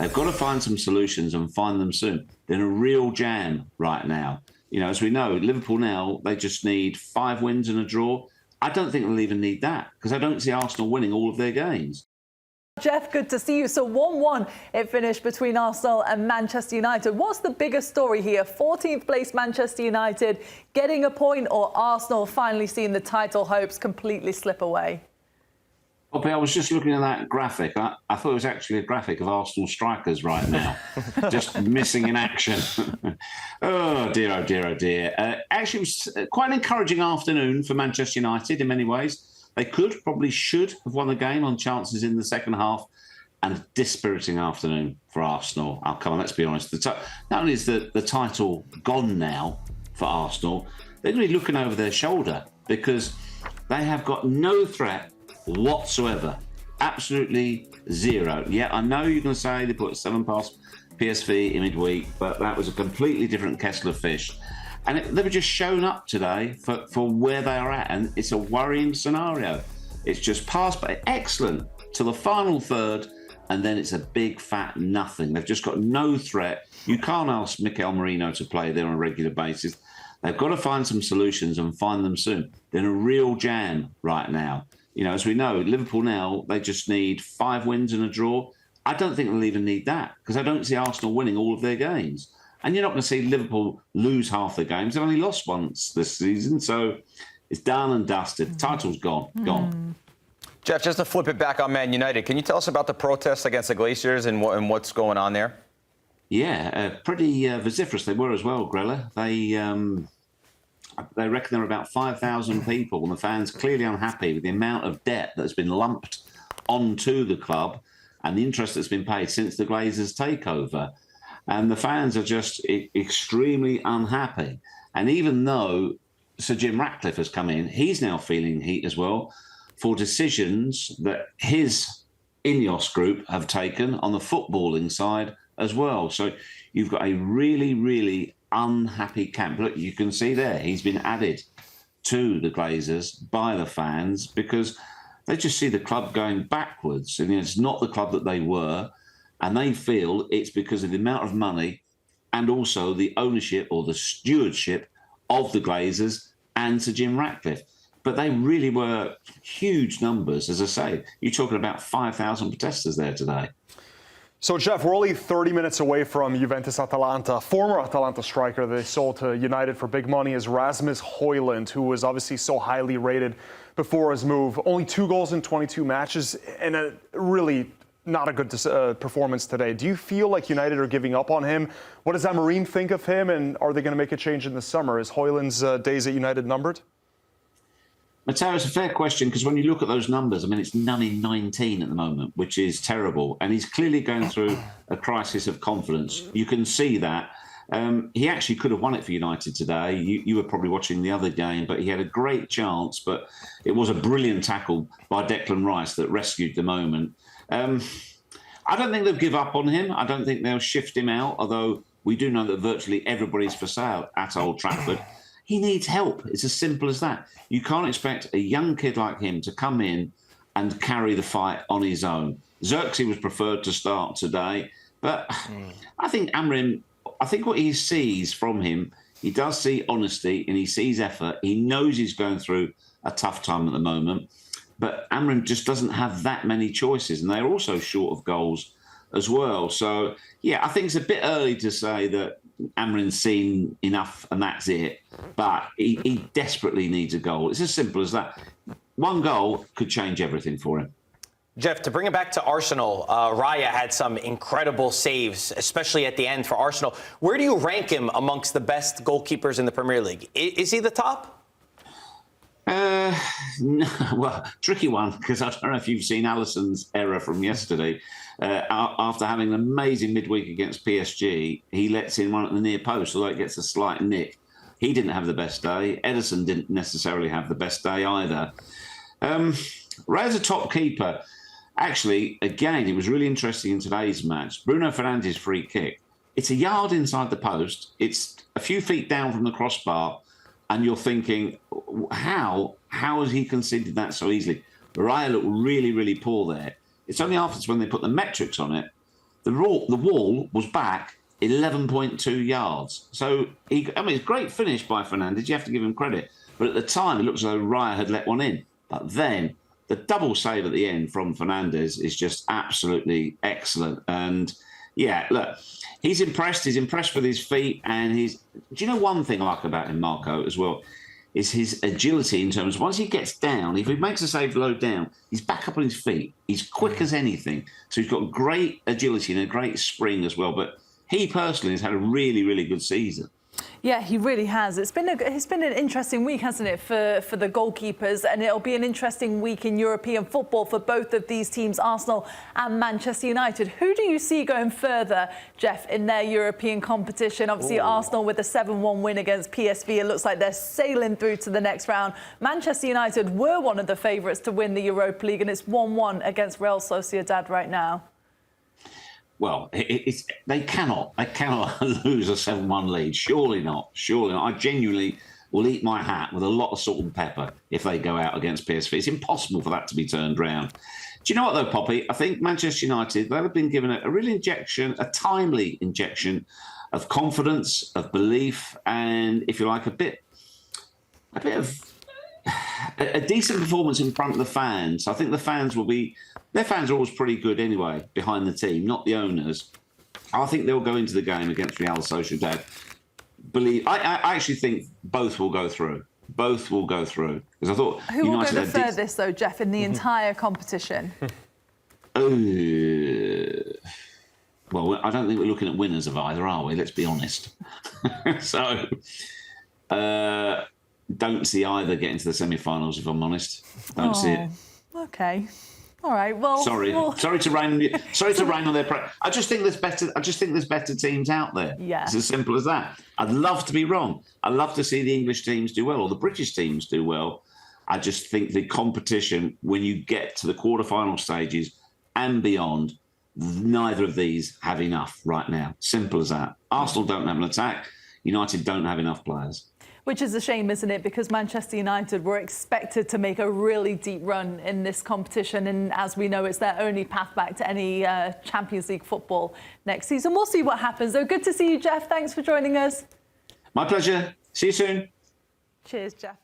They've got to find some solutions and find them soon. They're in a real jam right now. You know, as we know, Liverpool now, they just need 5 wins and a draw. I don't think they'll even need that because I don't see Arsenal winning all of their games. Jeff, good to see you. So 1-1 it finished between Arsenal and Manchester United. What's the biggest story here? 14th place Manchester United getting a point, or Arsenal finally seeing the title hopes completely slip away? Poppy, I was just looking at that graphic. I thought it was actually a graphic of Arsenal strikers right now, just missing in action. Oh, dear, oh, dear, oh, dear. Actually, it was quite an encouraging afternoon for Manchester United in many ways. They probably should have won the game on chances in the second half, and a dispiriting afternoon for Arsenal. Oh, come on, let's be honest. Not only is the title gone now for Arsenal, they're going to be looking over their shoulder because they have got no threat whatsoever. Absolutely zero. Yeah, I know you're going to say they put 7 past PSV in midweek, but that was a completely different kettle of fish. And they were just shown up today for where they are at. And it's a worrying scenario. It's just passed by excellent to the final third. And then it's a big fat nothing. They've just got no threat. You can't ask Mikel Merino to play there on a regular basis. They've got to find some solutions and find them soon. They're in a real jam right now. You know, as we know, Liverpool now, they just need 5 wins and a draw. I don't think they'll even need that because I don't see Arsenal winning all of their games. And you're not going to see Liverpool lose half their games. They've only lost once this season. So it's done and dusted. Title's gone. Gone. Jeff, just to flip it back on Man United, can you tell us about the protests against the Glaciers and what's going on there? Yeah, pretty vociferous they were as well, Grella. They reckon there are about 5,000 people, and the fans clearly unhappy with the amount of debt that's been lumped onto the club and the interest that's been paid since the Glazers' takeover. And the fans are just extremely unhappy. And even though Sir Jim Ratcliffe has come in, he's now feeling heat as well for decisions that his Ineos group have taken on the footballing side as well. So you've got a really, really unhappy camp. Look, you can see there, he's been added to the Glazers by the fans because they just see the club going backwards. And it's not the club that they were. And they feel it's because of the amount of money and also the ownership or the stewardship of the Glazers and Sir Jim Ratcliffe. But they really were huge numbers, as I say. You're talking about 5,000 protesters there today. So, Jeff, we're only 30 minutes away from Juventus Atalanta. Former Atalanta striker they sold to United for big money is Rasmus Højlund, who was obviously so highly rated before his move. Only 2 goals in 22 matches and a really not a good performance today. Do you feel like United are giving up on him? What does Amorim think of him, and are they going to make a change in the summer? Is Højlund's days at United numbered? Matteo, it's a fair question because when you look at those numbers, I mean, it's none in 19 at the moment, which is terrible. And he's clearly going through a crisis of confidence. You can see that. He actually could have won it for United today. You were probably watching the other game, but he had a great chance. But it was a brilliant tackle by Declan Rice that rescued the moment. I don't think they'll give up on him. I don't think they'll shift him out, although we do know that virtually everybody's for sale at Old Trafford. He needs help. It's as simple as that. You can't expect a young kid like him to come in and carry the fight on his own. Xerxes was preferred to start today, but I think Amorim, I think what he sees from him, he does see honesty and he sees effort. He knows he's going through a tough time at the moment. But Amorim just doesn't have that many choices, and they're also short of goals as well. So, yeah, I think it's a bit early to say that Amorim's seen enough and that's it. But he desperately needs a goal. It's as simple as that. 1 goal could change everything for him. Jeff, to bring it back to Arsenal, Raya had some incredible saves, especially at the end for Arsenal. Where do you rank him amongst the best goalkeepers in the Premier League? Is he the top? No, well, tricky one, because I don't know if you've seen Alisson's error from yesterday. After having an amazing midweek against PSG, he lets in one at the near post, although it gets a slight nick. He didn't have the best day. Ederson didn't necessarily have the best day either. Raya's a top keeper. Actually, again, it was really interesting in today's match. Bruno Fernandes' free kick. It's a yard inside the post. It's a few feet down from the crossbar. And you're thinking, how has he conceded that so easily? Raya looked really, really poor there. It's only afterwards when they put the metrics on it The wall was back 11.2 yards. So, it's a great finish by Fernandes. You have to give him credit. But at the time, it looks as though Raya had let one in. But then the double save at the end from Fernandes is just absolutely excellent. And, yeah, look, he's impressed. He's impressed with his feet. And do you know one thing I like about him, Marco, as well? Is his agility in terms of once he gets down, if he makes a save low down, he's back up on his feet. He's quick as anything. So he's got great agility and a great spring as well. But he personally has had a really, really good season. Yeah, he really has. It's been an interesting week, hasn't it, for the goalkeepers, and it'll be an interesting week in European football for both of these teams, Arsenal and Manchester United. Who do you see going further, Jeff, in their European competition? Obviously, Arsenal with a 7-1 win against PSV. It looks like they're sailing through to the next round. Manchester United were one of the favourites to win the Europa League, and it's 1-1 against Real Sociedad right now. Well, they cannot lose a 7-1 lead. Surely not. I genuinely will eat my hat with a lot of salt and pepper if they go out against PSV. It's impossible for that to be turned round. Do you know what, though, Poppy? I think Manchester United, they've been given a real injection, a timely injection of confidence, of belief, and, if you like, a bit of a decent performance in front of the fans. I think the fans their fans are always pretty good anyway, behind the team, not the owners. I think they'll go into the game against Real Sociedad. I actually think both will go through. Both will go through. Because I thought Who will go the furthest, though, Jeff, in the entire competition? Well, I don't think we're looking at winners of either, are we? Let's be honest. So, don't see either getting to the semi-finals, if I'm honest. Don't see it. Okay. All right. Well, sorry to rain. Sorry to rain on their. I just think there's better teams out there. Yeah. It's as simple as that. I'd love to be wrong. I'd love to see the English teams do well or the British teams do well. I just think the competition, when you get to the quarterfinal stages and beyond, neither of these have enough right now. Simple as that. Arsenal don't have an attack. United don't have enough players. Which is a shame, isn't it? Because Manchester United were expected to make a really deep run in this competition. And as we know, it's their only path back to any Champions League football next season. We'll see what happens. So good to see you, Jeff. Thanks for joining us. My pleasure. See you soon. Cheers, Jeff.